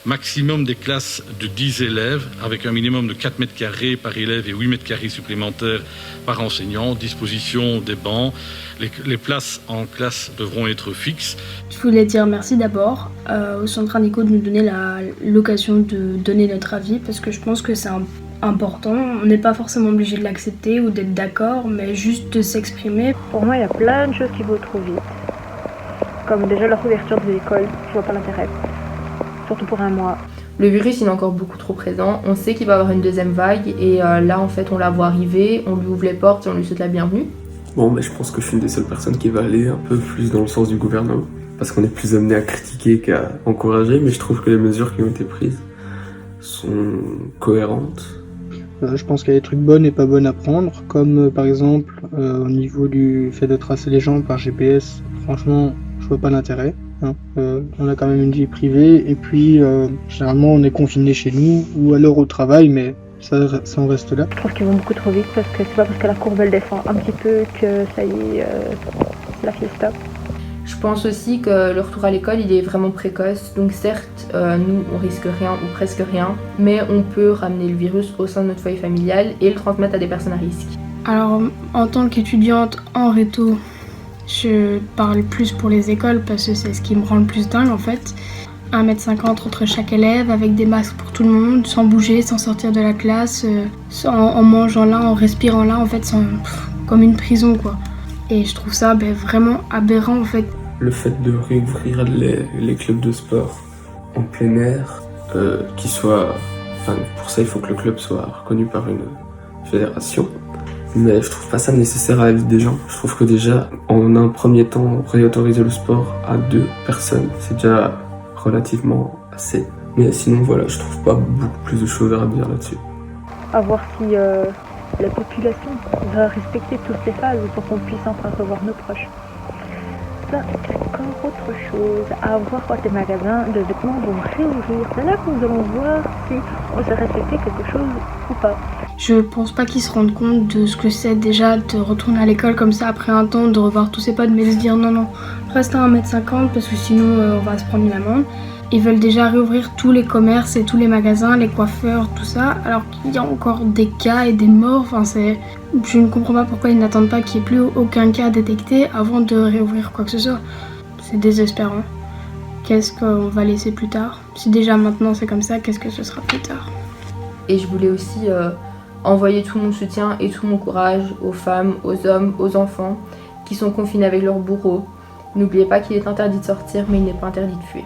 maximum des classes de 10 élèves, avec un minimum de 4 mètres carrés par élève et 8 mètres carrés supplémentaires par enseignant, disposition des bancs. Les places en classe devront être fixes. Je voulais dire merci d'abord au Centre Indico de nous donner l'occasion de donner notre avis, parce que je pense que c'est important. On n'est pas forcément obligé de l'accepter ou d'être d'accord, mais juste de s'exprimer. Pour moi, il y a plein de choses qui vont trop vite. Comme déjà la réouverture de l'école, je vois pas l'intérêt. Surtout pour un mois. Le virus, il est encore beaucoup trop présent. On sait qu'il va y avoir une deuxième vague et là, en fait, on la voit arriver, on lui ouvre les portes et on lui souhaite la bienvenue. Bon, mais je pense que je suis une des seules personnes qui va aller un peu plus dans le sens du gouvernement. Parce qu'on est plus amené à critiquer qu'à encourager, mais je trouve que les mesures qui ont été prises sont cohérentes. Je pense qu'il y a des trucs bonnes et pas bonnes à prendre, comme par exemple au niveau du fait de tracer les gens par GPS. Franchement, je vois pas l'intérêt. On a quand même une vie privée et puis généralement on est confiné chez nous ou alors au travail, mais ça en reste là. Je trouve qu'ils vont beaucoup trop vite parce que c'est pas parce que la courbe elle descend un petit peu que ça y est, la fiesta. Je pense aussi que le retour à l'école, il est vraiment précoce. Donc certes, nous, on risque rien ou presque rien, mais on peut ramener le virus au sein de notre foyer familial et le transmettre à des personnes à risque. Alors, en tant qu'étudiante en réto, je parle plus pour les écoles parce que c'est ce qui me rend le plus dingue en fait. 1,50 m entre chaque élève, avec des masques pour tout le monde, sans bouger, sans sortir de la classe, en mangeant là, en respirant là, en fait, comme une prison quoi. Et je trouve ça vraiment aberrant en fait. Le fait de réouvrir les clubs de sport en plein air, pour ça il faut que le club soit reconnu par une fédération. Mais je trouve pas ça nécessaire à la vie des gens. Je trouve que déjà, en un premier temps, réautoriser le sport à 2 personnes, c'est déjà relativement assez. Mais sinon voilà, je trouve pas beaucoup plus de choses à dire là-dessus. À voir si la population va respecter toutes les phases pour qu'on puisse enfin revoir nos proches. Ça, c'est encore autre chose. À voir quand les magasins de vêtements vont réouvrir. C'est là que nous allons voir si on sait respecter quelque chose ou pas. Je pense pas qu'ils se rendent compte de ce que c'est déjà de retourner à l'école comme ça après un temps, de revoir tous ses potes, mais de se dire non, reste à 1,50 m parce que sinon on va se prendre une amende. Ils veulent déjà réouvrir tous les commerces et tous les magasins, les coiffeurs, tout ça, alors qu'il y a encore des cas et des morts. Je ne comprends pas pourquoi ils n'attendent pas qu'il n'y ait plus aucun cas détecté avant de réouvrir quoi que ce soit. C'est désespérant. Qu'est-ce qu'on va laisser plus tard ? Si déjà maintenant c'est comme ça, qu'est-ce que ce sera plus tard ? Et je voulais aussi envoyer tout mon soutien et tout mon courage aux femmes, aux hommes, aux enfants qui sont confinés avec leurs bourreaux. N'oubliez pas qu'il est interdit de sortir, mais il n'est pas interdit de fuir.